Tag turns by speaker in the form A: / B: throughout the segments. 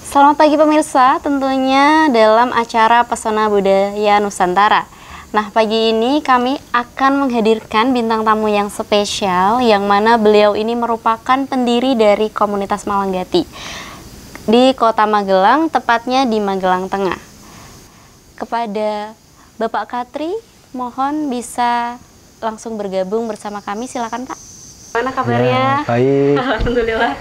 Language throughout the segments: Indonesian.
A: Selamat pagi pemirsa, tentunya dalam acara Pesona Budaya Nusantara. Nah, pagi ini kami akan menghadirkan bintang tamu yang spesial, yang mana beliau ini merupakan pendiri dari komunitas Malanggati di Kota Magelang, tepatnya di Magelang Tengah. Kepada Bapak Katri, mohon bisa langsung bergabung bersama kami, silakan Pak. Mana kabarnya?
B: Ya, baik.
A: Alhamdulillah.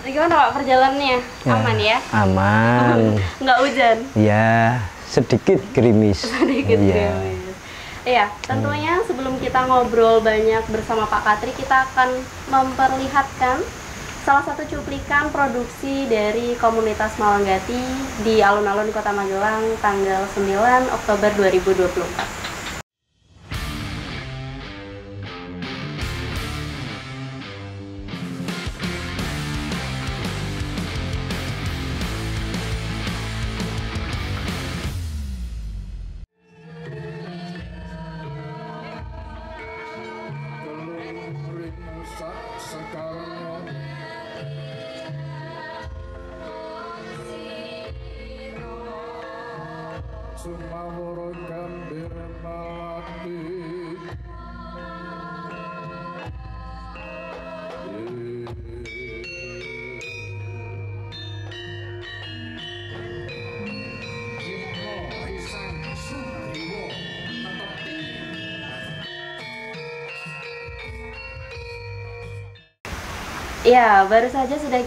A: Gimana Pak perjalanannya? Aman ya?
B: Aman.
A: Nggak hujan?
B: Ya, sedikit gerimis.
A: Sedikit gerimis. Iya, tentunya sebelum kita ngobrol banyak bersama Pak Katri, kita akan memperlihatkan salah satu cuplikan produksi dari komunitas Malanggati di alun-alun Kota Magelang tanggal 9 Oktober 2024. Ya, baru saja sudah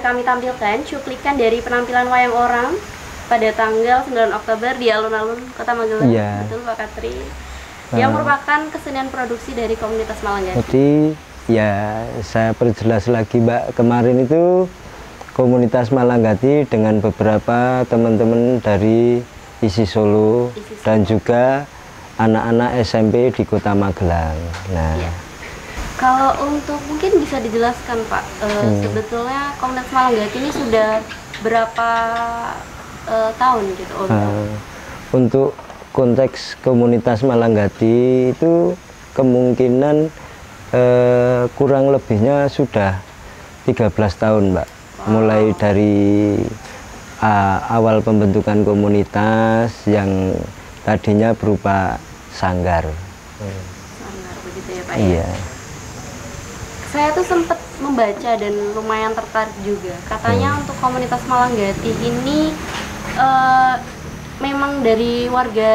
A: kami tampilkan cuplikan dari penampilan wayang orang pada tanggal 9 Oktober di alun-alun Kota Magelang.
B: Ya.
A: Betul Pak Katri. Yang merupakan kesenian produksi dari komunitas Malanggati.
B: Jadi ya saya perjelas lagi Mbak, kemarin itu komunitas Malanggati dengan beberapa teman-teman dari Isi Solo dan juga anak-anak SMP di Kota Magelang. Nah.
A: Ya. Kalau untuk mungkin bisa dijelaskan Pak, sebetulnya komunitas Malanggati ini sudah berapa tahun gitu?
B: Untuk konteks komunitas Malanggati itu kemungkinan kurang lebihnya sudah 13 tahun Mbak. Wow. Mulai dari awal pembentukan komunitas yang tadinya berupa sanggar.
A: Sanggar begitu ya Pak?
B: Iya.
A: Ya? Saya tuh sempat membaca dan lumayan tertarik juga. Katanya untuk komunitas Malanggati ini memang dari warga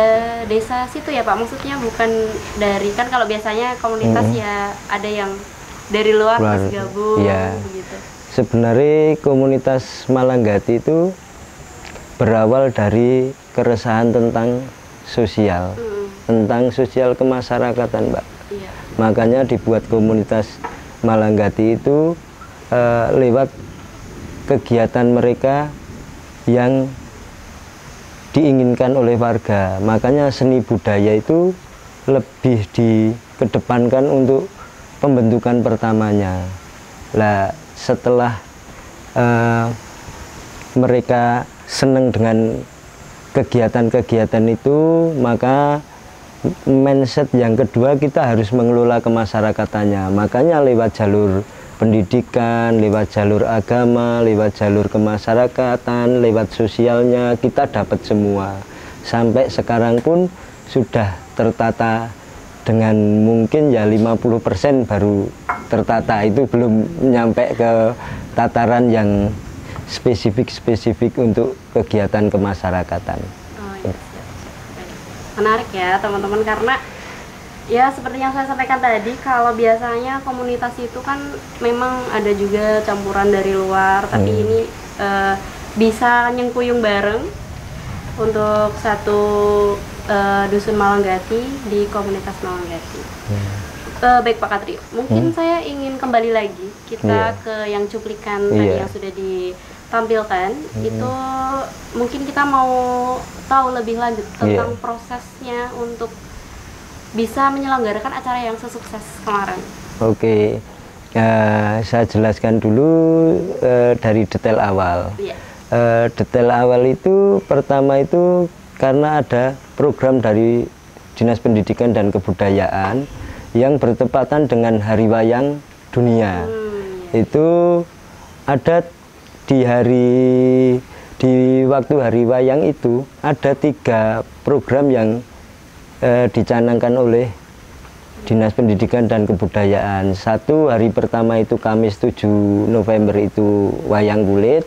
A: desa situ ya Pak? Maksudnya bukan dari, kan kalau biasanya komunitas ya ada yang dari luar terus gabung
B: ya.
A: begitu.
B: Sebenarnya komunitas Malanggati itu berawal dari keresahan tentang sosial, tentang sosial kemasyarakatan Mbak.
A: Iya.
B: Makanya dibuat komunitas Malanggati itu lewat kegiatan mereka yang diinginkan oleh warga. Makanya seni budaya itu lebih dikedepankan untuk pembentukan pertamanya. Lah setelah mereka senang dengan kegiatan-kegiatan itu, maka mindset yang kedua kita harus mengelola kemasyarakatannya. Makanya lewat jalur pendidikan, lewat jalur agama, lewat jalur kemasyarakatan, lewat sosialnya kita dapat semua. Sampai sekarang pun sudah tertata dengan mungkin ya 50% baru tertata, itu belum nyampe ke tataran yang spesifik untuk kegiatan kemasyarakatan.
A: Menarik ya teman-teman, karena ya seperti yang saya sampaikan tadi, kalau biasanya komunitas itu kan memang ada juga campuran dari luar, tapi ini bisa nyengkuyung bareng untuk satu dusun Malanggati di komunitas Malanggati. Baik Pak Katri, mungkin saya ingin kembali lagi kita ke yang cuplikan tadi yang sudah ditampilkan. Itu mungkin kita mau tahu lebih lanjut tentang prosesnya untuk bisa menyelenggarakan acara yang sesukses kemarin?
B: Oke, saya jelaskan dulu dari detail awal.
A: Iya.
B: Detail awal itu pertama itu karena ada program dari Dinas Pendidikan dan Kebudayaan yang bertepatan dengan Hari Wayang Dunia. Itu ada di waktu Hari Wayang itu ada 3 program yang dicanangkan oleh Dinas Pendidikan dan Kebudayaan. Satu, hari pertama itu Kamis 7 November itu wayang kulit.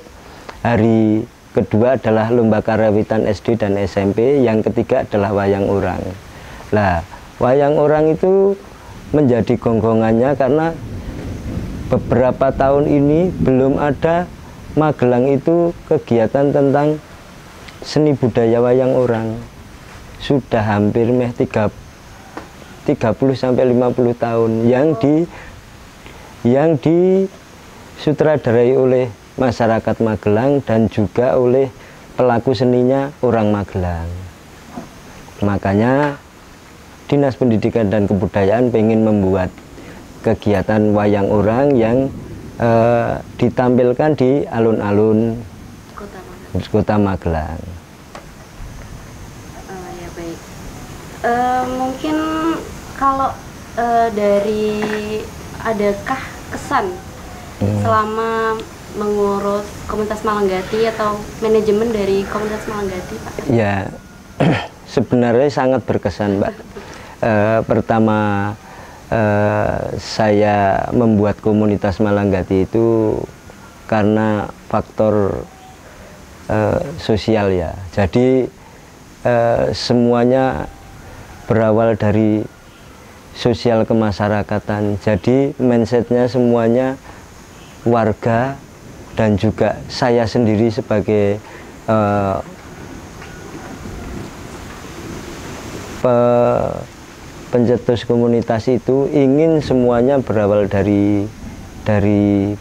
B: Hari kedua adalah lomba karawitan SD dan SMP. Yang ketiga adalah wayang orang. Lah, wayang orang itu menjadi gonggongannya karena beberapa tahun ini belum ada Magelang itu kegiatan tentang seni budaya wayang orang. Sudah hampir 30 sampai 50 tahun yang disutradarai oleh masyarakat Magelang dan juga oleh pelaku seninya orang Magelang. Makanya Dinas Pendidikan dan Kebudayaan pengen membuat kegiatan wayang orang yang ditampilkan di alun-alun Kota Magelang.
A: Ya baik. Mungkin kalau dari adakah kesan selama mengurus komunitas Malanggati atau manajemen dari komunitas Malanggati, Pak?
B: Ya, sebenarnya sangat berkesan, Mbak. Pertama, saya membuat komunitas Malanggati itu karena faktor sosial ya. Jadi semuanya berawal dari sosial kemasyarakatan. Jadi mindsetnya semuanya warga dan juga saya sendiri sebagai pencetus komunitas itu ingin semuanya berawal dari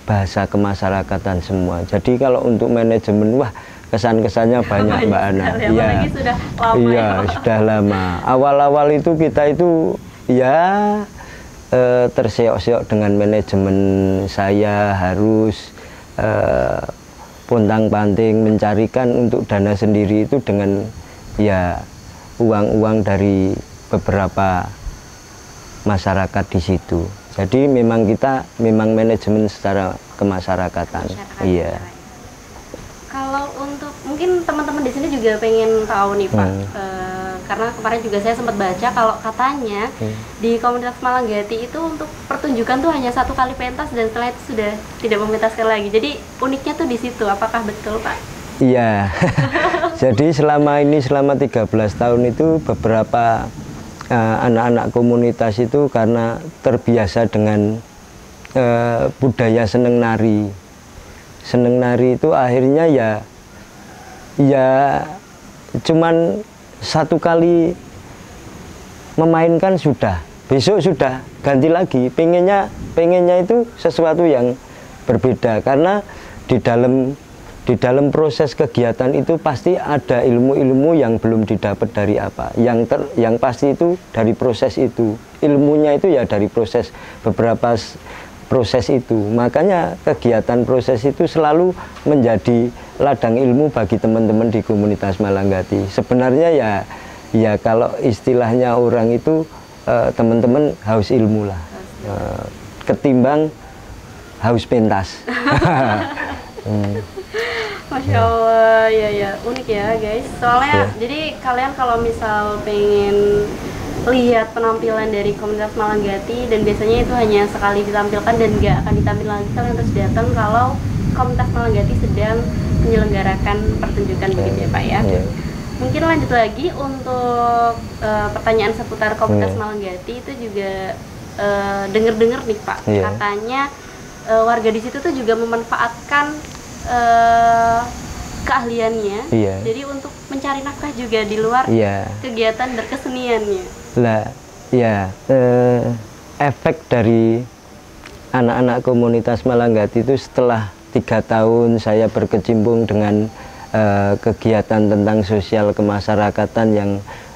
B: bahasa kemasyarakatan semua. Jadi kalau untuk manajemen, wah kesan-kesannya banyak Mbak Ana.
A: Iya, sudah lama.
B: Iya, sudah lama. Awal-awal itu kita itu ya terseok-seok dengan manajemen. Saya harus pontang-panting mencarikan untuk dana sendiri itu dengan ya uang-uang dari beberapa masyarakat di situ. Jadi memang manajemen secara kemasyarakatan. Iya.
A: Kalau untuk mungkin teman-teman di sini juga pengen tahu nih Pak, karena kemarin juga saya sempat baca kalau katanya di komunitas Malanggati itu untuk pertunjukan tuh hanya 1 kali pentas dan setelah itu sudah tidak mementaskan lagi. Jadi uniknya tuh di situ. Apakah betul Pak?
B: Iya. Jadi selama 13 tahun itu beberapa anak-anak komunitas itu karena terbiasa dengan budaya seneng nari. Seneng nari itu akhirnya ya cuman 1 kali memainkan sudah, besok sudah ganti lagi. Pengennya itu sesuatu yang berbeda karena di dalam proses kegiatan itu pasti ada ilmu-ilmu yang belum didapat dari apa. Yang pasti itu dari proses itu. Ilmunya itu ya dari beberapa proses itu. Makanya kegiatan proses itu selalu menjadi ladang ilmu bagi teman-teman di komunitas Malanggati. Sebenarnya ya kalau istilahnya orang itu teman-teman haus ilmu lah. Ketimbang haus pentas.
A: Masya Allah, ya unik ya guys. Soalnya jadi kalian kalau misal pengen lihat penampilan dari komunitas Malanggati dan biasanya itu hanya sekali ditampilkan dan nggak akan ditampil lagi, kalian harus datang kalau komunitas Malanggati sedang menyelenggarakan pertunjukan begitu ya Pak ya. Mungkin lanjut lagi untuk pertanyaan seputar komunitas Malanggati itu juga dengar-dengar nih Pak, katanya warga di situ tuh juga memanfaatkan keahliannya, jadi untuk mencari nafkah juga di luar kegiatan berkeseniannya.
B: Lah, ya efek dari anak-anak komunitas Malanggati itu setelah 3 tahun saya berkecimpung dengan kegiatan tentang sosial kemasyarakatan yang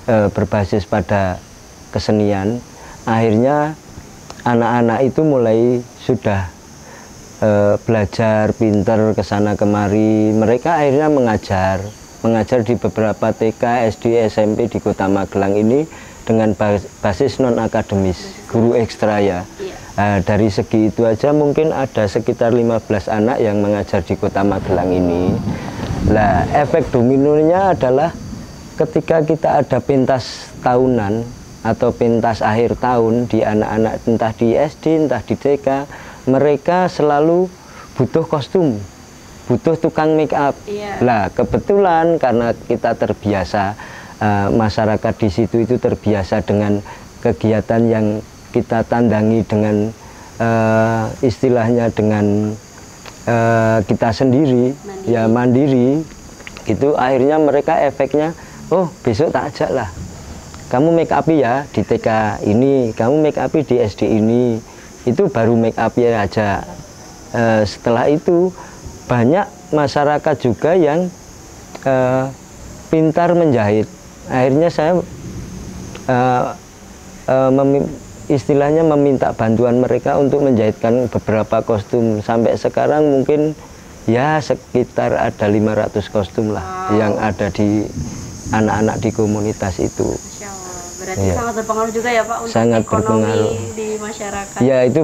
B: berbasis pada kesenian, akhirnya anak-anak itu mulai sudah belajar pinter kesana kemari. Mereka akhirnya mengajar di beberapa TK, SD, SMP di Kota Magelang ini dengan basis non akademis, guru ekstra ya. Dari segi itu aja mungkin ada sekitar 15 anak yang mengajar di Kota Magelang ini. Nah, efek dominonya adalah ketika kita ada pentas tahunan atau pentas akhir tahun di anak-anak entah di SD, entah di TK, mereka selalu butuh kostum, butuh tukang make up. Lah, kebetulan karena kita terbiasa, masyarakat di situ itu terbiasa dengan kegiatan yang kita tandangi dengan istilahnya dengan kita sendiri, ya mandiri. Itu akhirnya mereka efeknya, oh besok tak ajak lah, kamu make up ya di TK ini, kamu make up di SD ini. Itu baru make up ya aja. Setelah itu banyak masyarakat juga yang pintar menjahit. Akhirnya saya istilahnya meminta bantuan mereka untuk menjahitkan beberapa kostum. Sampai sekarang mungkin ya sekitar ada 500 kostum lah yang ada di anak-anak di komunitas itu.
A: Berarti sangat berpengaruh juga ya Pak untuk
B: sangat
A: ekonomi
B: berpengaruh
A: di masyarakat.
B: Ya itu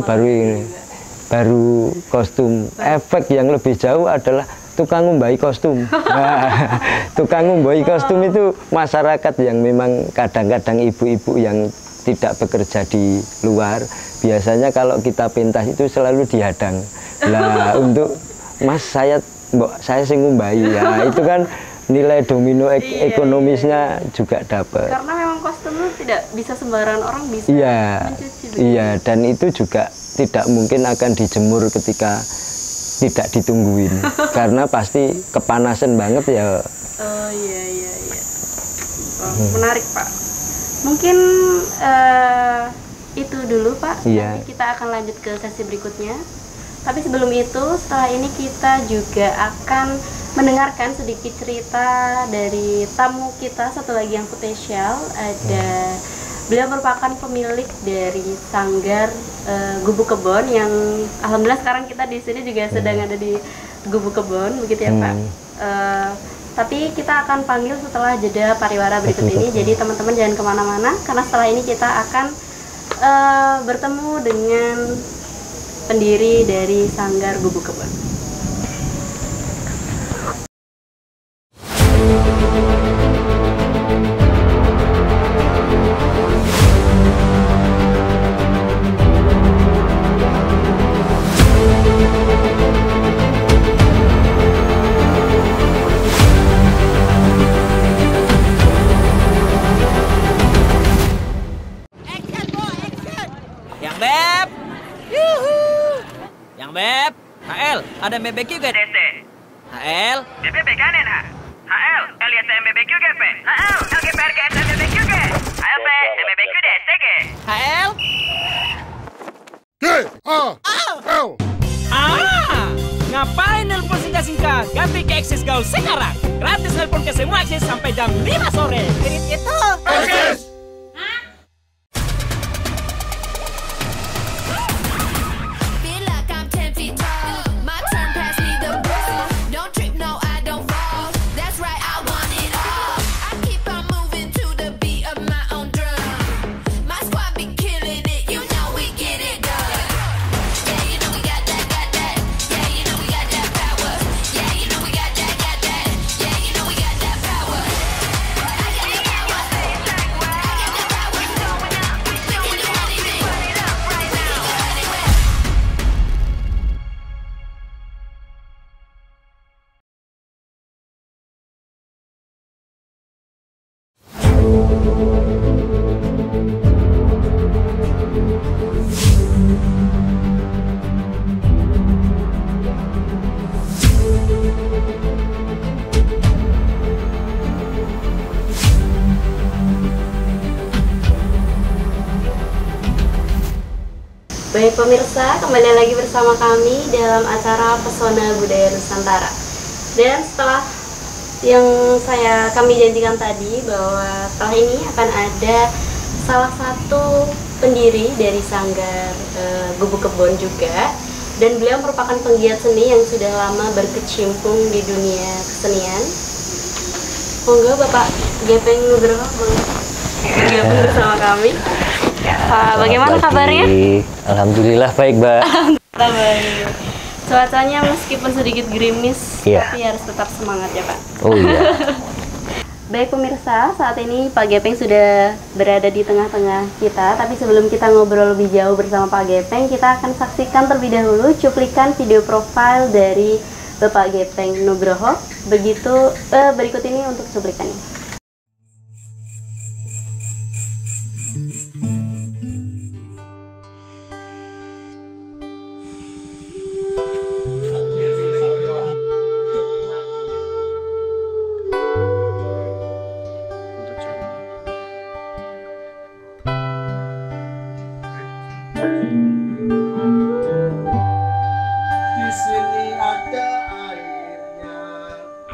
B: baru kostum. Efek yang lebih jauh adalah tukang ngumbai kostum. Nah, tukang ngumbai kostum itu masyarakat yang memang kadang-kadang ibu-ibu yang tidak bekerja di luar. Biasanya kalau kita pentas itu selalu dihadang. Lah untuk Mas saya sing ngumbai ya, itu kan nilai domino ekonomisnya juga dapat.
A: Karena memang kostum itu tidak bisa sembarangan orang bisa mencuci.
B: Iya, dan itu juga tidak mungkin akan dijemur ketika tidak ditungguin. Karena pasti kepanasan banget ya.
A: Oh iya. Menarik Pak. Mungkin itu dulu Pak. Nanti kita akan lanjut ke sesi berikutnya. Tapi sebelum itu, setelah ini kita juga akan mendengarkan sedikit cerita dari tamu kita satu lagi yang spesial. Beliau merupakan pemilik dari Sanggar Gubuk Kebon yang alhamdulillah sekarang kita di sini juga sedang ada di Gubuk Kebon, begitu ya Pak. Tapi kita akan panggil setelah jeda pariwara berikut ini. Jadi teman-teman jangan kemana-mana karena setelah ini kita akan bertemu dengan pendiri dari Sanggar Gubuk Kebon.
C: HL, ada BBQ gak? DC. HL, BBB kanen ha. HL, LYSM BBQ GP. HL, LGPR GSM BBQ G. HLP, MBBQ DC G. HL. Ngapain nelpon singkat-singkat? Ganti ke Axis Gaul sekarang. Gratis nelpon ke semua Axis sampai jam 5 sore. Kirit itu. Axis.
A: Baik pemirsa, kembali lagi bersama kami dalam acara Pesona Budaya Nusantara. Dan setelah yang kami janjikan tadi bahwa setelah ini akan ada salah satu pendiri dari Sanggar Gubuk Kebon juga, dan beliau merupakan penggiat seni yang sudah lama berkecimpung di dunia kesenian. Monggo Bapak Gepeng Nugroho bergabung bersama kami. Pak, bagaimana kabarnya?
D: Alhamdulillah baik, Mbak.
A: Alhamdulillah baik. Cuacanya meskipun sedikit gerimis, tapi harus tetap semangat ya Pak.
D: Oh iya.
A: Baik pemirsa, saat ini Pak Gepeng sudah berada di tengah-tengah kita. Tapi sebelum kita ngobrol lebih jauh bersama Pak Gepeng, kita akan saksikan terlebih dahulu cuplikan video profil dari Bapak Gepeng Nugroho. Begitu berikut ini untuk cuplikannya.
E: Di sini ada airnya,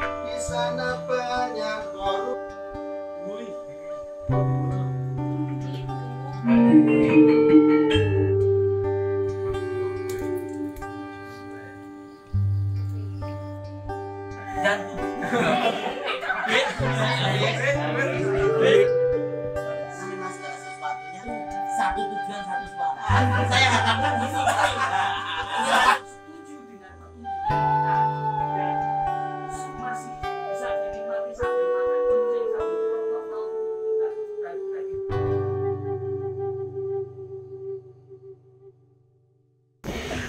E: di sana banyak korupsi.
C: Satu tujuan satu suara. Saya katakan setuju dengan masih bisa dinikmati sambil makan kucing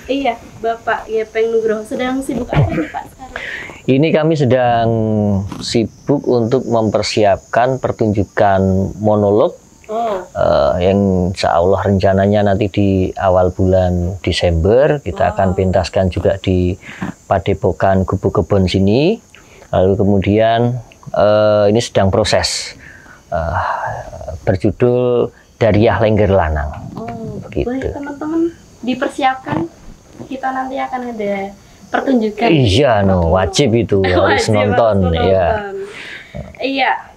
A: Iya, Bapak Gepeng Nugroho sedang sibuk apa nih Pak sekarang?
D: Ini kami sedang sibuk untuk mempersiapkan pertunjukan monolog yang insya Allah rencananya nanti di awal bulan Desember kita akan pentaskan juga di Padepokan Gubuk Kebon sini. Lalu kemudian ini sedang proses berjudul Dariah Lengger Lanang. Begitu.
A: Boleh teman-teman dipersiapkan, kita nanti akan ada pertunjukan.
D: Iya, wajib itu harus nonton ya.
A: Iya,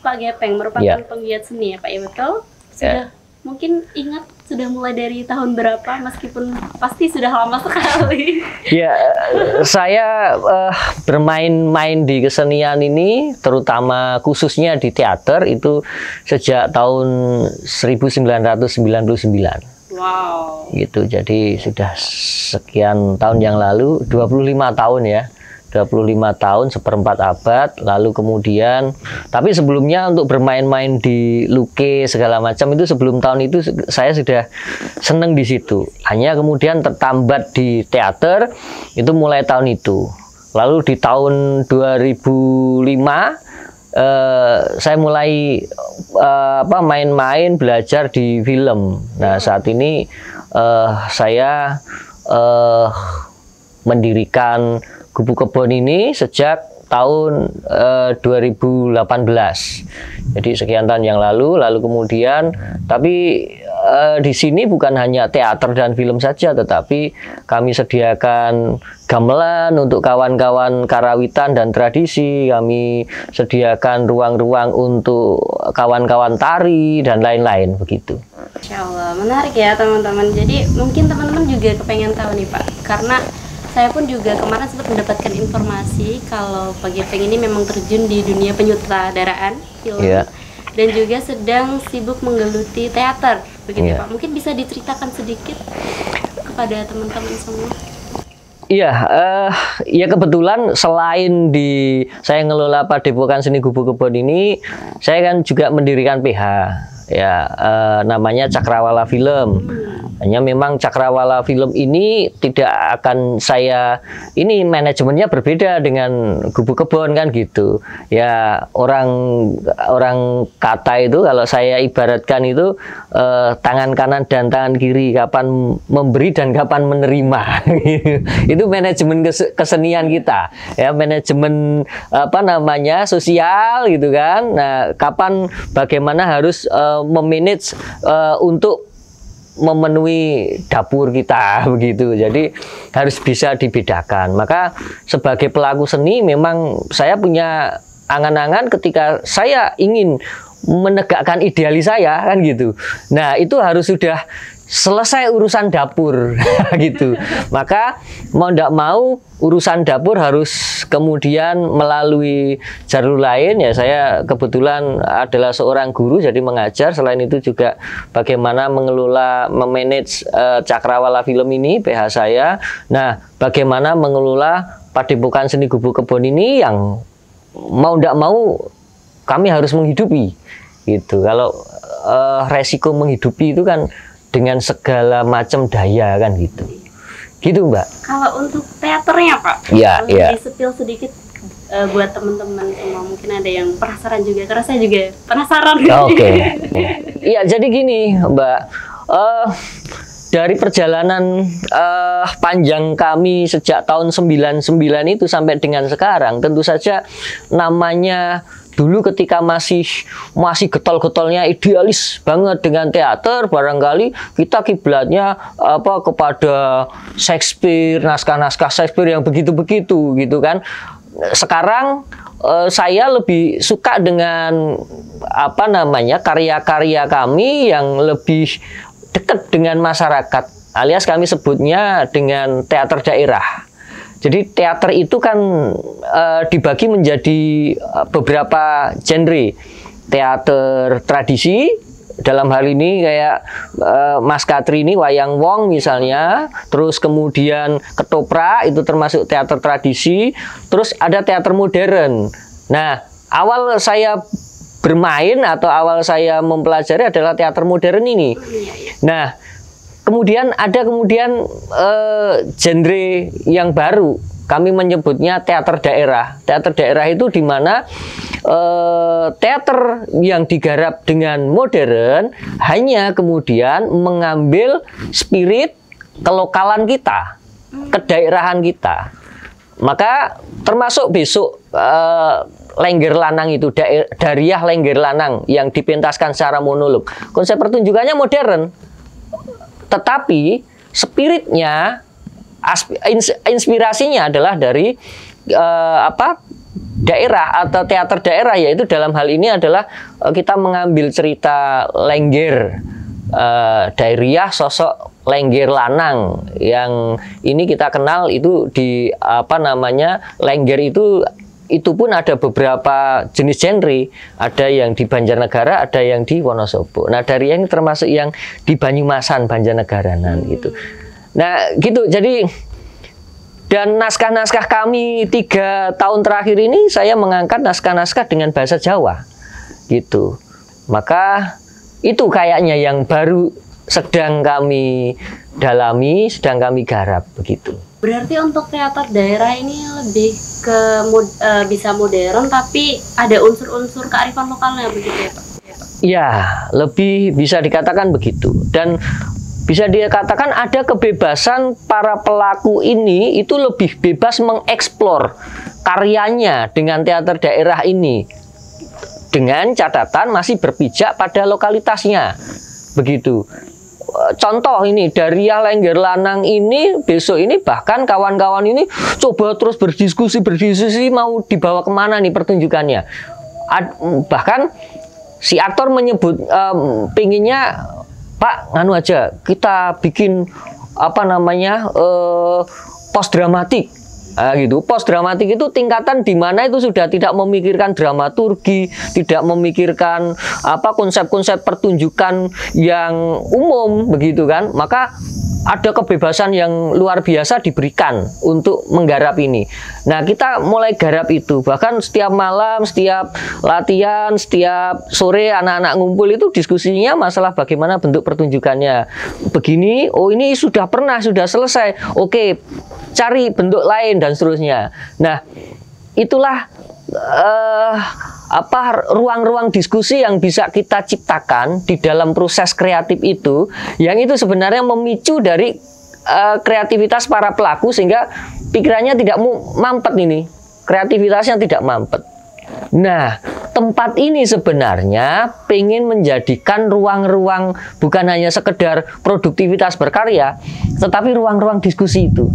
A: Pak Gepeng merupakan penggiat seni ya Pak, ya betul? Sudah mungkin ingat sudah mulai dari tahun berapa, meskipun pasti sudah lama sekali.
D: Ya, saya bermain-main di kesenian ini, terutama khususnya di teater itu sejak tahun 1999.
A: Wow.
D: Gitu, jadi sudah sekian tahun yang lalu, 25 tahun ya. 25 tahun, seperempat abad, lalu kemudian, tapi sebelumnya untuk bermain-main di luke segala macam itu sebelum tahun itu saya sudah seneng di situ. Hanya kemudian tertambat di teater itu mulai tahun itu. Lalu di tahun 2005 saya mulai main-main belajar di film. Nah saat ini saya mendirikan Gubuk Kebon ini sejak tahun 2018. Jadi sekian tahun yang lalu kemudian tapi di sini bukan hanya teater dan film saja, tetapi kami sediakan gamelan untuk kawan-kawan karawitan dan tradisi, kami sediakan ruang-ruang untuk kawan-kawan tari dan lain-lain begitu.
A: Insya Allah, menarik ya teman-teman. Jadi mungkin teman-teman juga kepengen tahu nih Pak, karena saya pun juga kemarin sempat mendapatkan informasi kalau Pak Gepeng ini memang terjun di dunia penyutradaraan film dan juga sedang sibuk menggeluti teater, begitu Pak. Mungkin bisa diceritakan sedikit kepada teman-teman semua.
D: Iya, ya kebetulan selain saya ngelola Padepokan Seni Gubuk Kebon ini, saya kan juga mendirikan PH, ya namanya Cakrawala Film. Hanya memang Cakrawala Film ini tidak akan ini manajemennya berbeda dengan Gubuk Kebon kan gitu. Ya orang kata itu kalau saya ibaratkan itu tangan kanan dan tangan kiri, kapan memberi dan kapan menerima. Itu manajemen kesenian kita. Ya manajemen sosial gitu kan. Nah, kapan bagaimana harus memanage untuk memenuhi dapur kita begitu. Jadi harus bisa dibedakan. Maka sebagai pelaku seni memang saya punya angan-angan ketika saya ingin menegakkan idealis saya kan gitu. Nah, itu harus sudah selesai urusan dapur gitu. Maka mau tidak mau urusan dapur harus kemudian melalui jalur lain. Ya, saya kebetulan adalah seorang guru jadi mengajar. Selain itu juga bagaimana mengelola, memanage Cakrawala Film ini, PH saya. Nah, bagaimana mengelola Padepokan Seni Gubuk Kebon ini yang mau tidak mau kami harus menghidupi gitu. Kalau resiko menghidupi itu kan dengan segala macam daya kan gitu. Gitu, Mbak.
A: Kalau untuk teaternya, Pak,
D: ya, ya.
A: Di-spill sedikit buat teman-teman semua, mungkin ada yang penasaran juga, karena saya juga penasaran.
D: Oke. Iya, jadi gini, Mbak. Dari perjalanan panjang kami sejak tahun 99 itu sampai dengan sekarang, tentu saja namanya dulu ketika masih getol-getolnya idealis banget dengan teater, barangkali kita kiblatnya kepada Shakespeare, naskah-naskah Shakespeare yang begitu-begitu gitu kan. Sekarang saya lebih suka dengan karya-karya kami yang lebih dekat dengan masyarakat, alias kami sebutnya dengan teater daerah. Jadi teater itu kan dibagi menjadi beberapa genre. Teater tradisi, dalam hal ini kayak Mas Katri ini wayang wong misalnya, terus kemudian ketoprak itu termasuk teater tradisi, terus ada teater modern. Nah, awal saya bermain atau awal saya mempelajari adalah teater modern ini. Nah, kemudian ada genre yang baru, kami menyebutnya teater daerah. Teater daerah itu di mana teater yang digarap dengan modern hanya kemudian mengambil spirit kelokalan kita, kedaerahan kita. Maka termasuk besok Lengger Lanang itu, Dariah Lengger Lanang yang dipentaskan secara monolog. Konsep pertunjukannya modern, tetapi spiritnya, inspirasinya adalah dari daerah atau teater daerah, yaitu dalam hal ini adalah kita mengambil cerita Lengger, Dariah sosok Lengger Lanang yang ini kita kenal itu di Lengger itu pun ada beberapa jenis genre, ada yang di Banjarnegara, ada yang di Wonosobo. Nah, dari yang termasuk yang di Banyumasan, Banjarnegaranan gitu. Nah, gitu. Jadi dan naskah-naskah kami 3 tahun terakhir ini saya mengangkat naskah-naskah dengan bahasa Jawa, gitu. Maka itu kayaknya yang baru sedang kami dalami, sedang kami garap begitu.
A: Berarti untuk teater daerah ini lebih ke bisa modern, tapi ada unsur-unsur kearifan lokalnya begitu ya, Pak?
D: Ya, lebih bisa dikatakan begitu. Dan bisa dikatakan ada kebebasan para pelaku ini itu lebih bebas mengeksplor karyanya dengan teater daerah ini. Dengan catatan masih berpijak pada lokalitasnya. Begitu. Contoh ini, Dariah Lengger Lanang ini besok ini bahkan kawan-kawan ini coba terus berdiskusi mau dibawa kemana nih pertunjukannya. Bahkan si aktor menyebut pinginnya, Pak, nganu aja kita bikin post dramatik. Gitu. Post dramatik itu tingkatan di mana itu sudah tidak memikirkan dramaturgi, tidak memikirkan konsep-konsep pertunjukan yang umum begitu kan. Maka ada kebebasan yang luar biasa diberikan untuk menggarap ini. Nah, kita mulai garap itu. Bahkan setiap malam, setiap latihan, setiap sore anak-anak ngumpul itu diskusinya masalah bagaimana bentuk pertunjukannya. Begini, oh ini sudah pernah, sudah selesai. Oke, cari bentuk lain dan seterusnya. Nah, itulah ruang-ruang diskusi yang bisa kita ciptakan di dalam proses kreatif itu, yang itu sebenarnya memicu dari kreativitas para pelaku sehingga pikirannya tidak mampet ini, kreativitasnya tidak mampet. Nah, tempat ini sebenarnya pengen menjadikan ruang-ruang bukan hanya sekedar produktivitas berkarya, tetapi ruang-ruang diskusi itu.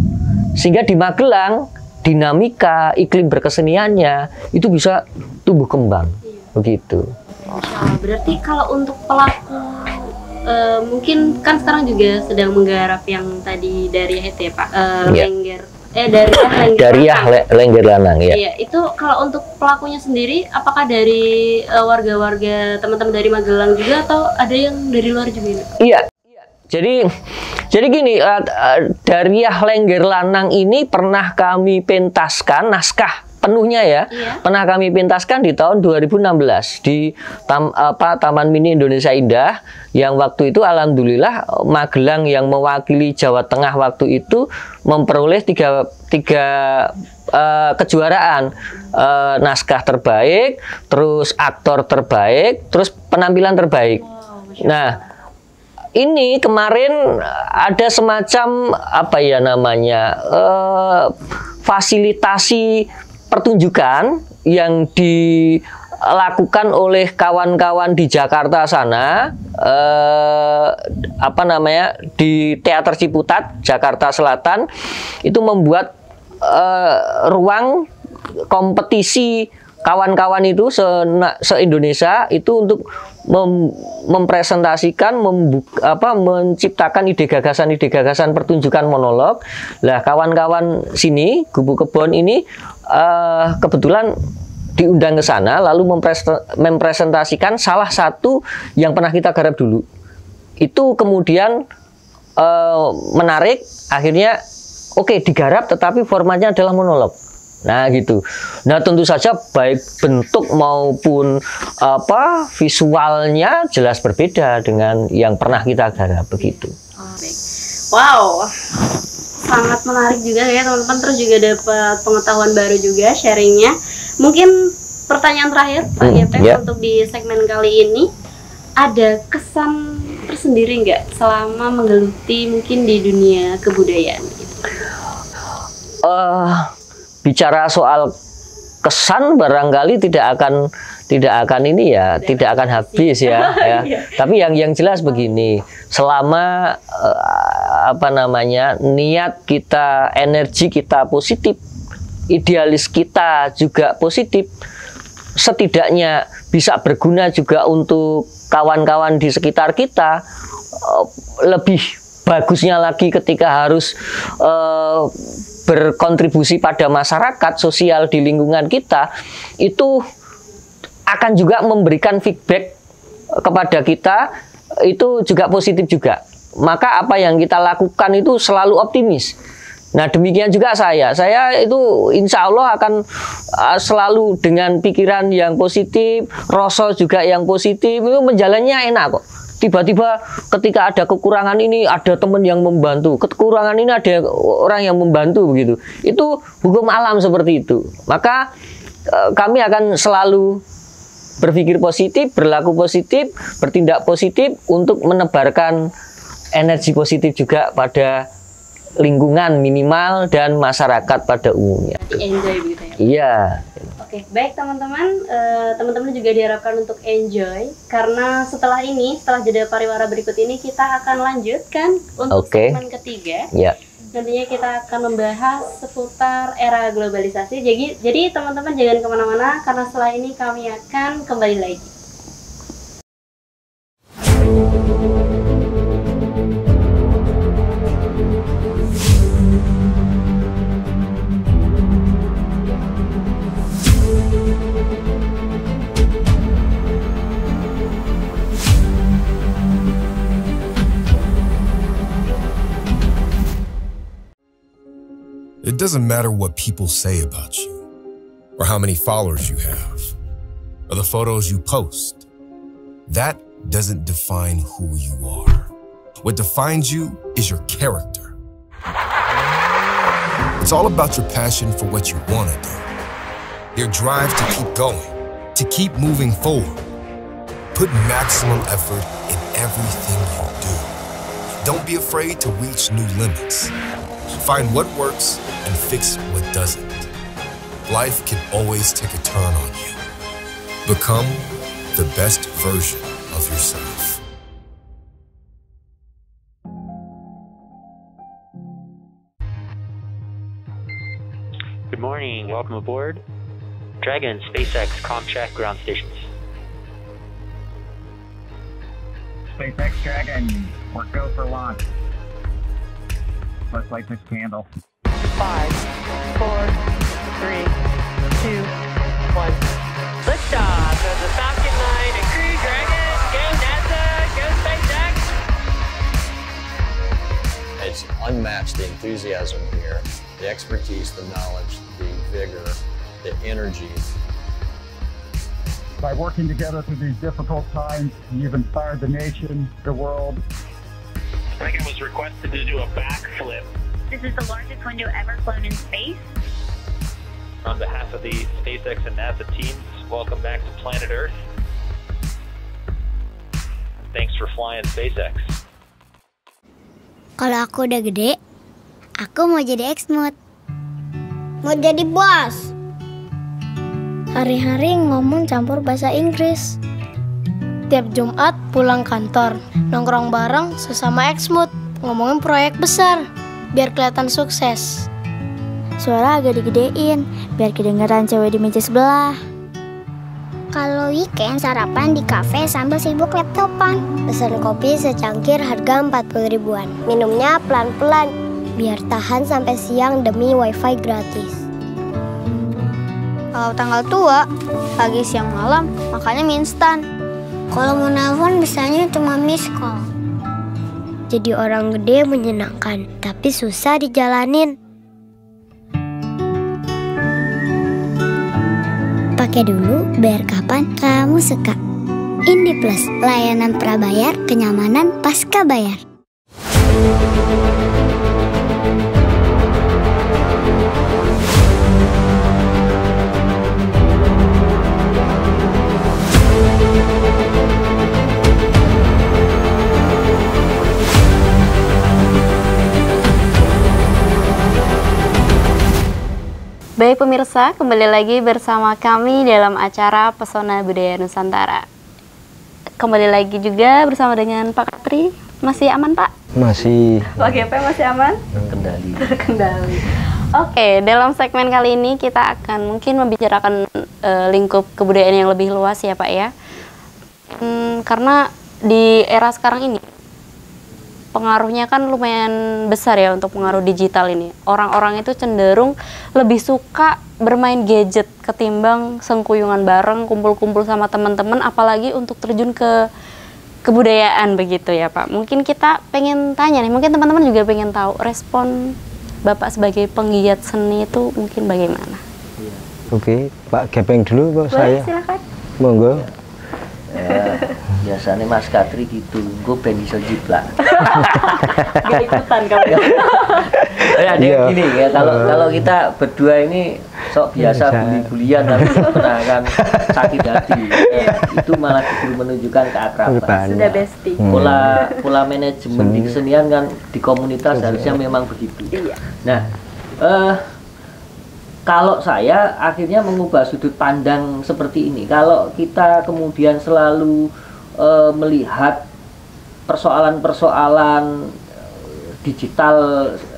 D: Sehingga di Magelang dinamika iklim berkeseniannya itu bisa tumbuh kembang begitu.
A: Masya Allah. Berarti kalau untuk pelaku mungkin kan sekarang juga sedang menggarap yang tadi dari itu ya Pak, Lengger.
D: Lengger Lanang ya.
A: Iya, itu kalau untuk pelakunya sendiri apakah dari warga-warga teman-teman dari Magelang juga atau ada yang dari luar juga?
D: Iya. Jadi gini, Dariah Lengger Lanang ini pernah kami pentaskan naskah penuhnya ya. Iya. Pernah kami pentaskan di tahun 2016 di Taman Mini Indonesia Indah, yang waktu itu alhamdulillah Magelang yang mewakili Jawa Tengah waktu itu memperoleh tiga kejuaraan, naskah terbaik, terus aktor terbaik, terus penampilan terbaik. Nah, ini kemarin ada semacam apa ya namanya, fasilitasi pertunjukan yang dilakukan oleh kawan-kawan di Jakarta sana, apa namanya, di Teater Ciputat Jakarta Selatan, itu membuat ruang kompetisi kawan-kawan itu se-Indonesia itu untuk mempresentasikan, menciptakan ide gagasan pertunjukan monolog. Lah kawan-kawan sini Gubuk Kebon ini kebetulan diundang ke sana, lalu mempresentasikan salah satu yang pernah kita garap dulu. Itu kemudian menarik, akhirnya oke, digarap tetapi formatnya adalah monolog. Nah gitu. Nah tentu saja baik bentuk maupun visualnya jelas berbeda dengan yang pernah kita garap begitu.
A: Wow, sangat menarik juga ya teman-teman. Terus juga dapat pengetahuan baru juga sharingnya. Mungkin pertanyaan terakhir Pak Gepeng untuk di segmen kali ini, ada kesan tersendiri nggak selama menggeluti mungkin di dunia kebudayaan? Gitu?
D: Bicara soal kesan barangkali tidak akan ini ya, tidak akan habis ya. Tapi yang jelas begini, selama apa namanya, niat kita, energi kita positif, idealis kita juga positif, setidaknya bisa berguna juga untuk kawan-kawan di sekitar kita. Lebih bagusnya lagi ketika harus berkontribusi pada masyarakat sosial di lingkungan kita, itu akan juga memberikan feedback kepada kita, itu juga positif juga. Maka apa yang kita lakukan itu selalu optimis. Nah demikian juga saya itu insya Allah akan selalu dengan pikiran yang positif, rasa juga yang positif, itu menjalannya enak kok. Tiba-tiba ketika ada kekurangan ini ada teman yang membantu, kekurangan ini ada orang yang membantu begitu. Itu hukum alam seperti itu. Maka kami akan selalu berpikir positif, berlaku positif, bertindak positif untuk menebarkan energi positif juga pada lingkungan minimal dan masyarakat pada umumnya.
A: Enjoy begitu ya?
D: Iya.
A: Oke, baik teman-teman, teman-teman juga diharapkan untuk enjoy, karena setelah jeda pariwara berikut ini kita akan lanjutkan untuk segmen ketiga.
D: Ya.
A: Nantinya kita akan membahas seputar era globalisasi. Jadi teman-teman jangan kemana-mana, karena setelah ini kami akan kembali lagi.
F: It doesn't matter what people say about you, or how many followers you have, or the photos you post. That doesn't define who you are. What defines you is your character. It's all about your passion for what you want to do, your drive to keep going, to keep moving forward. Put maximum effort in everything you do. Don't be afraid to reach new limits. Find what works and fix what doesn't. Life can always take a turn on you. Become the best version of yourself.
G: Good morning, welcome aboard. Dragon, SpaceX, Comtrack ground stations.
H: SpaceX Dragon, we're go for launch. Let's light this candle.
I: 5, 4, 3, 2, 1. Liftoff of the Falcon 9 and Crew Dragon. Go NASA, go SpaceX.
J: It's unmatched, the enthusiasm here, the expertise, the knowledge, the vigor, the energy.
H: By working together through these difficult times, you've inspired the nation, the world.
G: I think I was requested to do a backflip.
K: This is the largest window ever flown in space.
G: On behalf of the SpaceX and NASA teams, welcome back to planet Earth. Thanks for flying SpaceX.
L: Kalau aku udah gede, aku mau jadi Exmut. Mau jadi bos. Hari-hari ngomong campur bahasa Inggris. Tiap Jumat pulang kantor, nongkrong bareng sesama Exmut, ngomongin proyek besar, biar kelihatan sukses. Suara agak digedein, biar kedengeran cewek di meja sebelah. Kalau weekend sarapan di kafe sambil sibuk laptopan. Pesan kopi secangkir harga 40 ribuan. Minumnya pelan-pelan, biar tahan sampai siang demi wifi gratis. Kalau tanggal tua, pagi siang malam, makannya mie instan. Kalau mau nelfon bisanya cuma miss call. Jadi orang gede menyenangkan, tapi susah dijalanin. Pakai dulu, bayar kapan kamu suka. Indi Plus, layanan prabayar, kenyamanan pasca bayar.
A: Baik pemirsa, kembali lagi bersama kami dalam acara Pesona Budaya Nusantara. Kembali lagi juga bersama dengan Pak Katri. Masih aman Pak?
B: Masih.
A: Pak GP masih aman?
D: Kendali.
A: Kendali. Oke, dalam segmen kali ini kita akan mungkin membicarakan lingkup kebudayaan yang lebih luas ya Pak ya. Karena di era sekarang ini pengaruhnya kan lumayan besar ya untuk pengaruh digital ini. Orang-orang itu cenderung lebih suka bermain gadget ketimbang sengkuyungan bareng, kumpul-kumpul sama teman-teman, apalagi untuk terjun ke kebudayaan begitu ya Pak. Mungkin kita pengen tanya nih, mungkin teman-teman juga pengen tahu respon Bapak sebagai penggiat seni itu mungkin bagaimana?
B: Oke, Pak Gepeng dulu Pak.
A: Boleh,
B: saya.
A: silakan.
B: Monggo.
D: Ya, biasanya Mas Katri gitu, gue pengen iso jiplak.
A: Gak ikutan kamu.
D: Ya, dia gini ya, kalau kita berdua ini sok biasa bully-bulian tapi pernah kan sakit hati. Itu malah justru menunjukkan keakraban.
A: Sudah bestie.
D: Pola manajemen di kesenian kan di komunitas harusnya memang begitu. Nah, kalau saya akhirnya mengubah sudut pandang seperti ini. Kalau kita kemudian selalu melihat persoalan-persoalan digital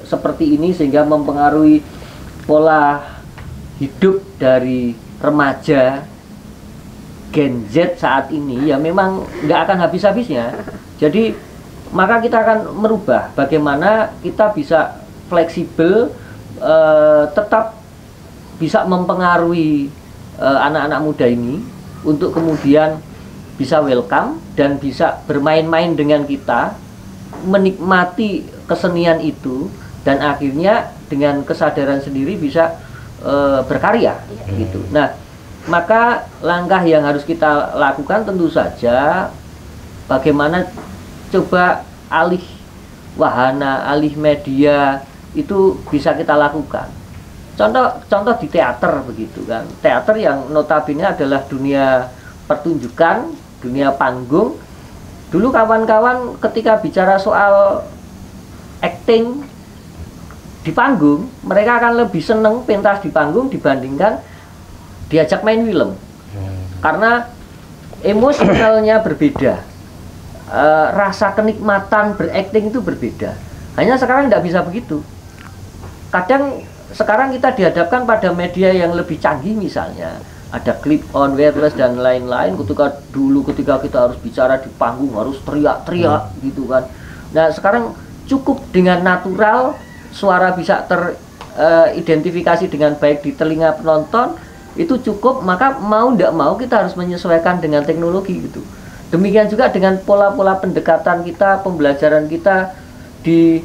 D: seperti ini sehingga mempengaruhi pola hidup dari remaja Gen Z saat ini, ya memang nggak akan habis-habisnya. Jadi maka kita akan merubah bagaimana kita bisa fleksibel, tetap bisa mempengaruhi anak-anak muda ini untuk kemudian bisa welcome dan bisa bermain-main dengan kita, menikmati kesenian itu, dan akhirnya dengan kesadaran sendiri bisa berkarya gitu. Nah, maka langkah yang harus kita lakukan tentu saja bagaimana coba alih wahana, alih media itu bisa kita lakukan. Contoh di teater begitu kan. Teater yang notabene adalah dunia pertunjukan, dunia panggung. Dulu kawan-kawan ketika bicara soal acting di panggung, mereka akan lebih seneng pentas di panggung dibandingkan diajak main film. Karena emosionalnya berbeda. Rasa kenikmatan berakting itu berbeda. Hanya sekarang tidak bisa begitu. Kadang sekarang kita dihadapkan pada media yang lebih canggih misalnya, ada clip on, wireless dan lain-lain. Ketika kita harus bicara di panggung harus teriak-teriak gitu kan. Nah sekarang cukup dengan natural, suara bisa teridentifikasi dengan baik di telinga penonton, itu cukup. Maka mau tidak mau kita harus menyesuaikan dengan teknologi gitu. Demikian juga dengan pola-pola pendekatan kita, pembelajaran kita di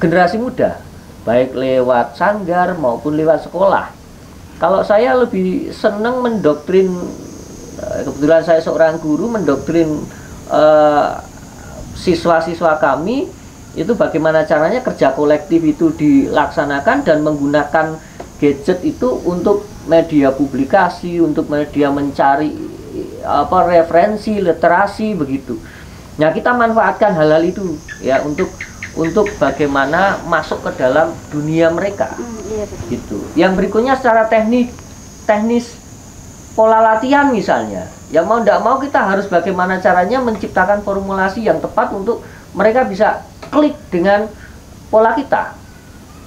D: generasi muda, baik lewat sanggar maupun lewat sekolah. Kalau saya lebih senang mendoktrin, kebetulan saya seorang guru, mendoktrin siswa-siswa kami itu bagaimana caranya kerja kolektif itu dilaksanakan dan menggunakan gadget itu untuk media publikasi, untuk media mencari referensi, literasi begitu. Nah, kita manfaatkan hal-hal itu ya untuk bagaimana masuk ke dalam dunia mereka. Gitu. Yang berikutnya secara teknis pola latihan misalnya. Yang mau tidak mau kita harus bagaimana caranya menciptakan formulasi yang tepat untuk mereka bisa klik dengan pola kita.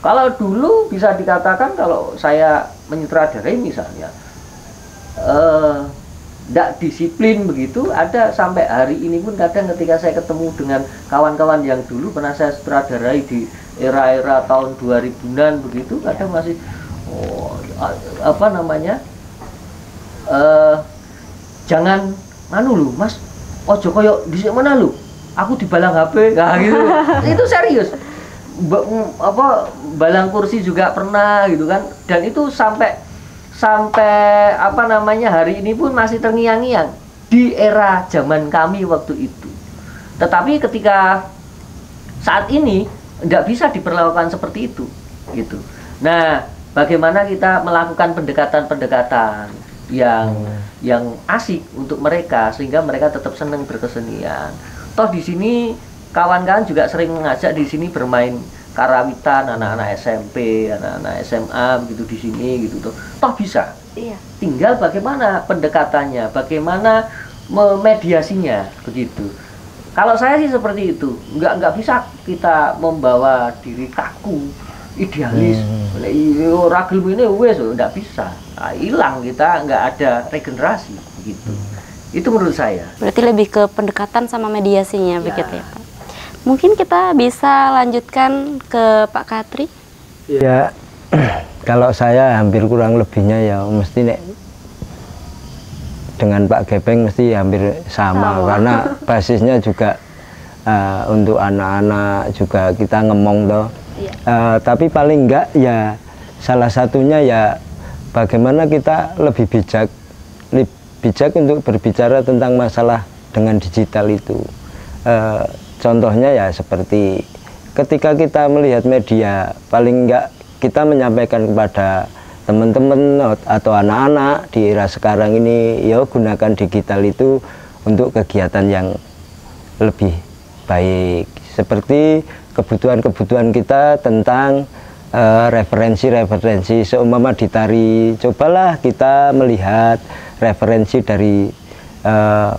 D: Kalau dulu bisa dikatakan kalau saya menyutradarai misalnya tidak disiplin begitu, ada sampai hari ini pun kadang ketika saya ketemu dengan kawan-kawan yang dulu pernah saya sutradarai di era-era tahun 2000-an begitu, kadang masih jangan lu mas, ojo koyo dhisik mana lu, aku dibalang HP, nah gitu. Itu serius. Balang kursi juga pernah gitu kan, dan itu sampai hari ini pun masih terngiang-ngiang di era zaman kami waktu itu. Tetapi ketika saat ini nggak bisa diperlakukan seperti itu gitu. Nah, bagaimana kita melakukan pendekatan-pendekatan yang asik untuk mereka sehingga mereka tetap senang berkesenian. Toh di sini kawan-kawan juga sering mengajak di sini bermain karawitan, anak-anak SMP, anak-anak SMA begitu di sini gitu. Toh bisa.
A: Iya.
D: Tinggal bagaimana pendekatannya, bagaimana memediasinya begitu. Kalau saya sih seperti itu, nggak bisa kita membawa diri kaku, idealis. Ragil ini wes, nggak bisa. Hilang kita, nggak ada regenerasi begitu. Itu menurut saya.
A: Berarti lebih ke pendekatan sama mediasinya begitu ya Pak. Mungkin kita bisa lanjutkan ke Pak Katri.
B: Ya, kalau saya hampir kurang lebihnya ya mesti dengan Pak Gepeng mesti hampir sama. Karena basisnya juga untuk anak-anak juga kita ngomong toh. Tapi paling enggak ya salah satunya ya bagaimana kita lebih bijak untuk berbicara tentang masalah dengan digital itu. Contohnya ya seperti ketika kita melihat media, paling enggak kita menyampaikan kepada teman-teman atau anak-anak di era sekarang ini, ya gunakan digital itu untuk kegiatan yang lebih baik. Seperti kebutuhan-kebutuhan kita tentang referensi-referensi, seumpama di tari, cobalah kita melihat referensi dari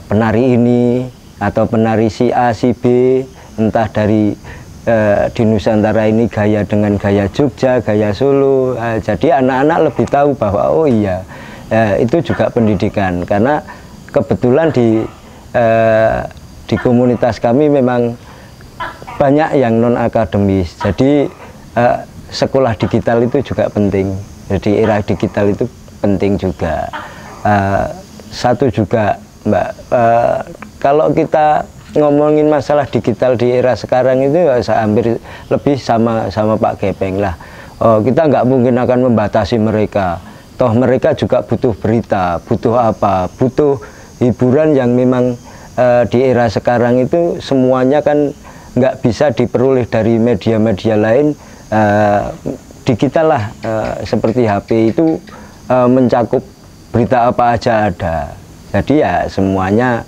B: penari ini atau penari si A, si B, entah dari di Nusantara ini gaya dengan gaya Jogja, gaya Solo. Jadi anak-anak lebih tahu bahwa oh iya, itu juga pendidikan. Karena kebetulan di komunitas kami memang banyak yang non akademis. Jadi sekolah digital itu juga penting. Jadi era digital itu penting juga. Satu juga Mbak, kalau kita ngomongin masalah digital di era sekarang itu ya hampir lebih sama Pak Gepeng lah. Kita nggak mungkin akan membatasi mereka. Toh mereka juga butuh berita, butuh apa, butuh hiburan yang memang di era sekarang itu semuanya kan nggak bisa diperoleh dari media-media lain. Digital lah, seperti HP itu mencakup berita apa aja ada. Jadi ya semuanya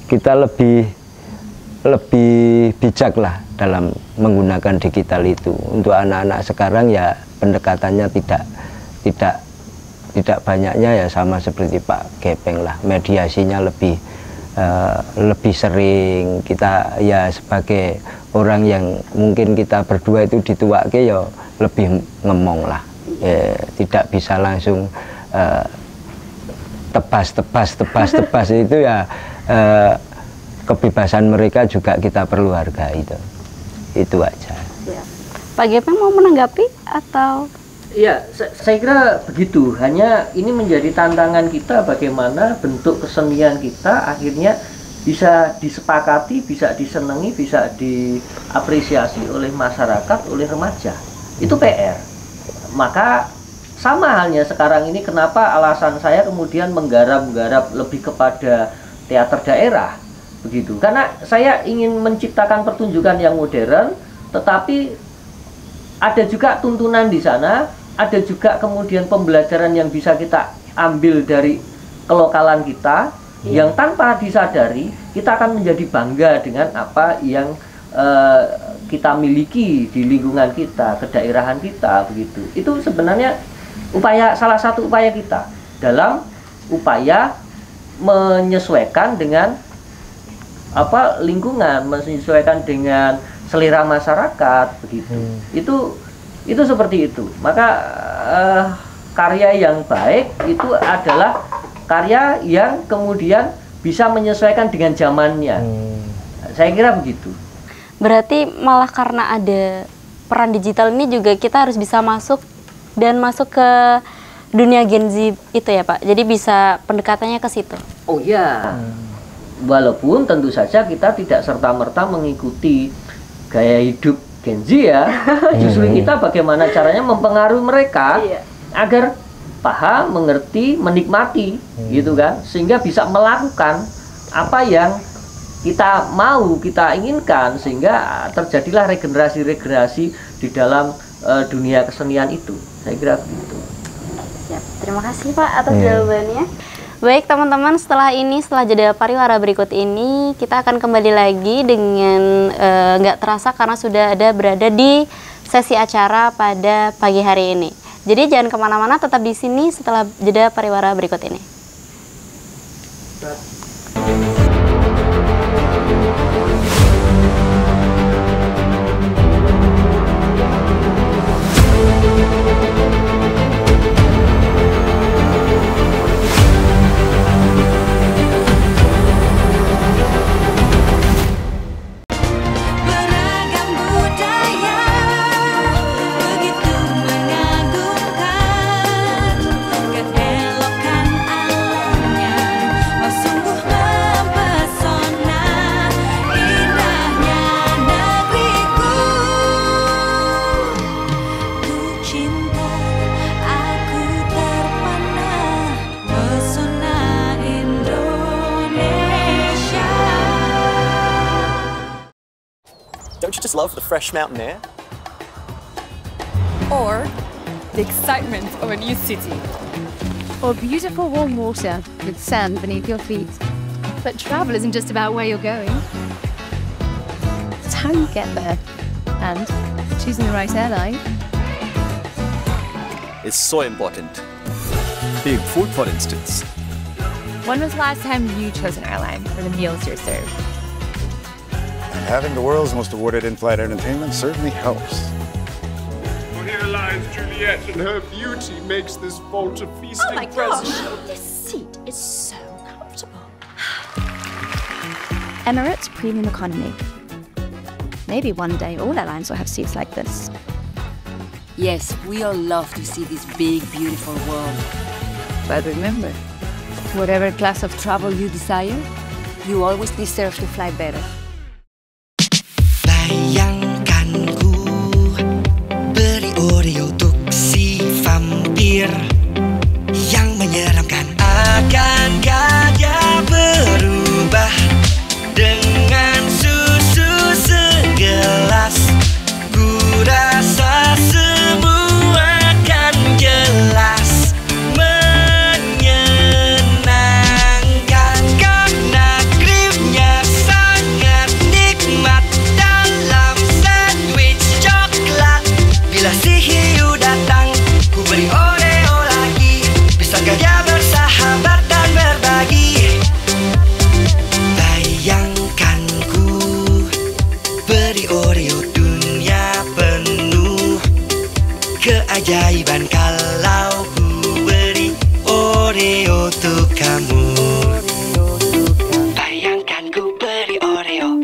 B: kita lebih bijak lah dalam menggunakan digital itu. Untuk anak-anak sekarang ya pendekatannya tidak banyaknya ya sama seperti Pak Gepeng lah, mediasinya lebih sering. Kita ya sebagai orang yang mungkin kita berdua itu dituake ya lebih ngemong lah tidak bisa langsung tebas itu ya, kebebasan mereka juga kita perlu hargai, itu aja.
A: Ya. Pak GP mau menanggapi atau?
D: Iya, saya kira begitu. Hanya ini menjadi tantangan kita bagaimana bentuk kesenian kita akhirnya bisa disepakati, bisa disenangi, bisa diapresiasi oleh masyarakat, oleh remaja. Itu PR. Maka sama halnya sekarang ini kenapa alasan saya kemudian menggarap lebih kepada teater daerah begitu. Karena saya ingin menciptakan pertunjukan yang modern, tetapi ada juga tuntunan di sana. Ada juga kemudian pembelajaran yang bisa kita ambil dari kelokalan kita, yang tanpa disadari kita akan menjadi bangga dengan apa yang kita miliki di lingkungan kita, kedaerahan kita begitu. Itu sebenarnya salah satu upaya kita dalam upaya menyesuaikan dengan lingkungan, menyesuaikan dengan selera masyarakat begitu. Itu seperti itu. Maka karya yang baik itu adalah karya yang kemudian bisa menyesuaikan dengan zamannya. Saya kira begitu.
A: Berarti malah karena ada peran digital ini juga kita harus bisa masuk ke dunia Gen Z itu ya Pak. Jadi bisa pendekatannya ke situ.
D: Oh iya. Walaupun tentu saja kita tidak serta-merta mengikuti gaya hidup Gen Z ya, justru kita bagaimana caranya mempengaruhi mereka agar paham, mengerti, menikmati gitu kan, sehingga bisa melakukan apa yang kita mau, kita inginkan, sehingga terjadilah regenerasi di dalam dunia kesenian itu. Saya kira begitu.
A: Siap. Terima kasih Pak atas jawabannya. Baik teman-teman, setelah jeda pariwara berikut ini kita akan kembali lagi dengan nggak terasa karena sudah berada di sesi acara pada pagi hari ini. Jadi jangan kemana-mana, tetap di sini setelah jeda pariwara berikut ini.
M: Don't you just love the fresh mountain air?
N: Or the excitement of a new city.
O: Or beautiful warm water with sand beneath your feet. But travel isn't just about where you're going. It's how you get there. And choosing the right airline.
M: It's so important. Big food, for instance.
N: When was the last time you chose an airline for the meals you're served?
P: Having the world's most awarded in-flight entertainment certainly helps.
E: Oh, here lies Juliet, and her beauty makes this vault a feasting present.
Q: This seat is so comfortable.
O: Emirates Premium Economy. Maybe one day all airlines will have seats like this.
Q: Yes, we all love to see this big, beautiful world.
N: But remember, whatever class of travel you desire,
Q: you always deserve to fly better.
R: Bayangkanku beri Oreo untuk si vampir yang menyeramkan. Akankah dia berubah dengan susu segelas? Ku rasa semua akan jelas menyenangkan karena krimnya sangat keajaiban kalau ku beri Oreo untuk kamu. Bayangkan ku beri Oreo.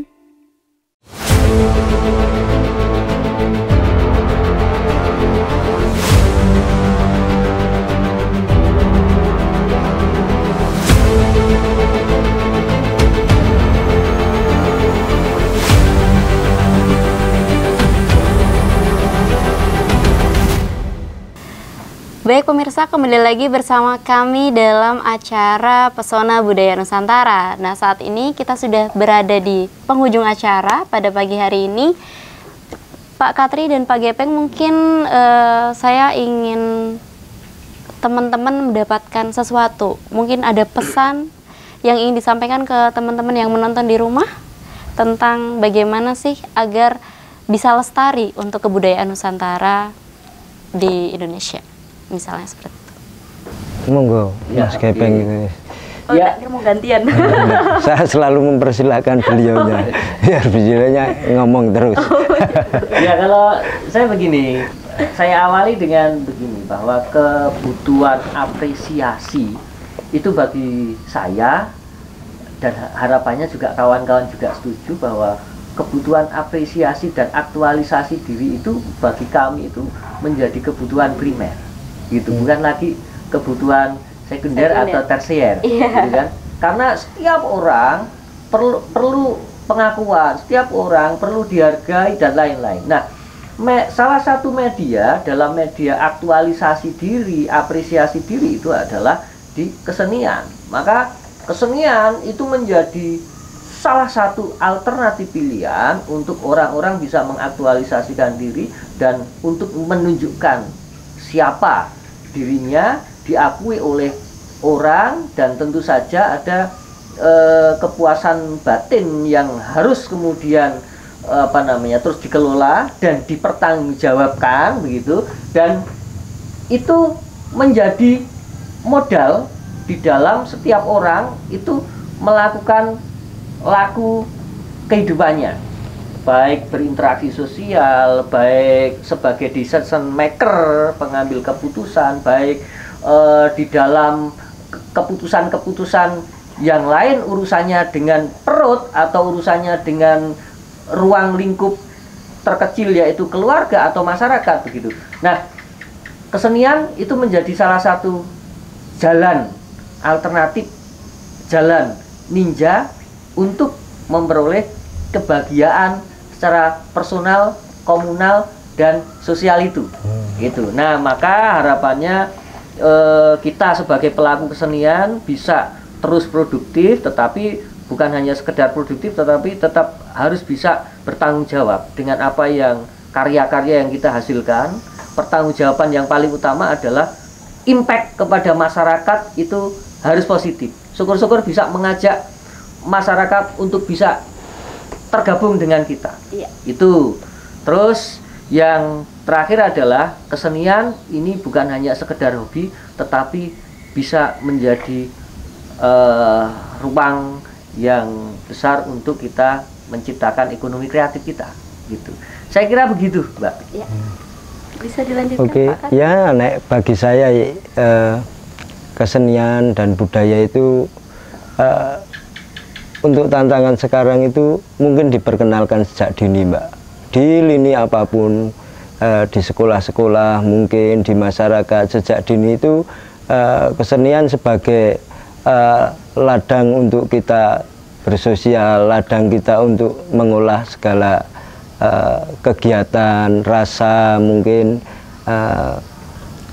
A: Baik pemirsa, kembali lagi bersama kami dalam acara Pesona Budaya Nusantara. Nah, saat ini kita sudah berada di penghujung acara pada pagi hari ini. Pak Katri dan Pak Gepeng, mungkin saya ingin teman-teman mendapatkan sesuatu. Mungkin ada pesan yang ingin disampaikan ke teman-teman yang menonton di rumah tentang bagaimana sih agar bisa lestari untuk kebudayaan Nusantara di Indonesia. Misalnya seperti itu.
B: Monggo, Mas Gepeng gitu.
A: Oh, ya, mau gantian.
B: Saya selalu mempersilahkan beliaunya, biar beliaunya ngomong terus.
D: Ya, kalau saya begini, saya awali dengan begini, bahwa kebutuhan apresiasi itu bagi saya, dan harapannya juga kawan-kawan juga setuju, bahwa kebutuhan apresiasi dan aktualisasi diri itu bagi kami itu menjadi kebutuhan primer. Gitu, bukan lagi kebutuhan sekunder atau tersier, gitu kan? Karena setiap orang perlu pengakuan, setiap orang perlu dihargai dan lain-lain. Nah, salah satu media dalam media aktualisasi diri, apresiasi diri itu adalah di kesenian. Maka kesenian itu menjadi salah satu alternatif pilihan untuk orang-orang bisa mengaktualisasikan diri dan untuk menunjukkan siapa dirinya, diakui oleh orang, dan tentu saja ada kepuasan batin yang harus kemudian terus dikelola dan dipertanggungjawabkan begitu, dan itu menjadi modal di dalam setiap orang itu melakukan laku kehidupannya, baik berinteraksi sosial, baik sebagai decision maker, pengambil keputusan, baik di dalam keputusan-keputusan yang lain urusannya dengan perut atau urusannya dengan ruang lingkup terkecil yaitu keluarga atau masyarakat begitu. Nah, kesenian itu menjadi salah satu jalan alternatif, jalan ninja untuk memperoleh kebahagiaan secara personal, komunal, dan sosial itu. Gitu. Nah, maka harapannya kita sebagai pelaku kesenian bisa terus produktif, tetapi bukan hanya sekedar produktif, tetapi tetap harus bisa bertanggung jawab dengan apa yang karya-karya yang kita hasilkan. Pertanggungjawaban yang paling utama adalah impact kepada masyarakat itu harus positif. Syukur-syukur bisa mengajak masyarakat untuk bisa tergabung dengan kita. Iya. Itu. Terus yang terakhir adalah kesenian ini bukan hanya sekedar hobi, tetapi bisa menjadi ruang yang besar untuk kita menciptakan ekonomi kreatif kita. Gitu. Saya kira begitu, Mbak. Iya. Bisa dilanjutkan,
B: Oke,
D: Pak?
B: Ya, bagi saya kesenian dan budaya itu untuk tantangan sekarang itu mungkin diperkenalkan sejak dini, Mbak. Di lini apapun, di sekolah-sekolah, mungkin di masyarakat sejak dini itu kesenian sebagai ladang untuk kita bersosial, ladang kita untuk mengolah segala kegiatan, rasa mungkin,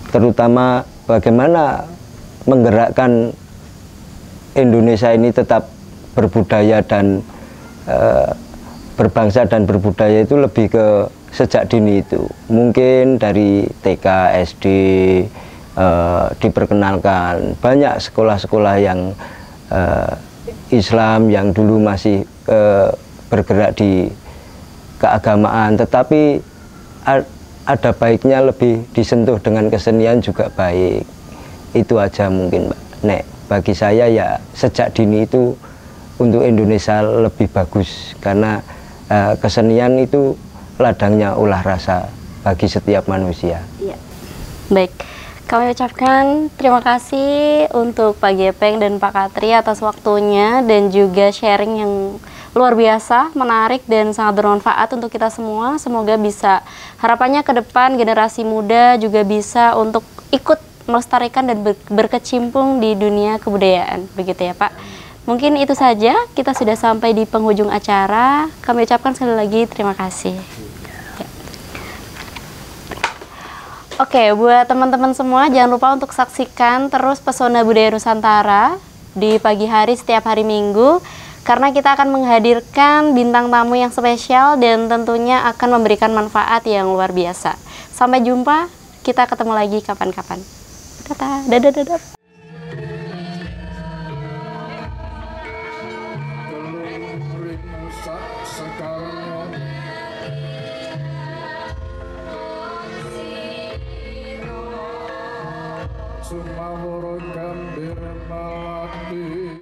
B: terutama bagaimana menggerakkan Indonesia ini tetap berbudaya dan berbangsa dan berbudaya itu lebih ke sejak dini itu. Mungkin dari TK, SD diperkenalkan. Banyak sekolah-sekolah yang Islam yang dulu masih bergerak di keagamaan, tetapi ada baiknya lebih disentuh dengan kesenian juga baik. Itu aja mungkin, Mbak. Nek, bagi saya ya sejak dini itu untuk Indonesia lebih bagus, karena kesenian itu ladangnya olah rasa bagi setiap manusia.
A: Iya. Baik, kami ucapkan terima kasih untuk Pak Gepeng dan Pak Katri atas waktunya dan juga sharing yang luar biasa, menarik dan sangat bermanfaat untuk kita semua. Semoga bisa, harapannya ke depan generasi muda juga bisa untuk ikut melestarikan dan berkecimpung di dunia kebudayaan, begitu ya Pak. Mungkin itu saja, kita sudah sampai di penghujung acara. Kami ucapkan sekali lagi terima kasih. Oke, buat teman-teman semua jangan lupa untuk saksikan terus Pesona Budaya Nusantara di pagi hari setiap hari Minggu, karena kita akan menghadirkan bintang tamu yang spesial dan tentunya akan memberikan manfaat yang luar biasa. Sampai jumpa, kita ketemu lagi kapan-kapan. Dadah, dadah.
S: Sumaworo gambir malati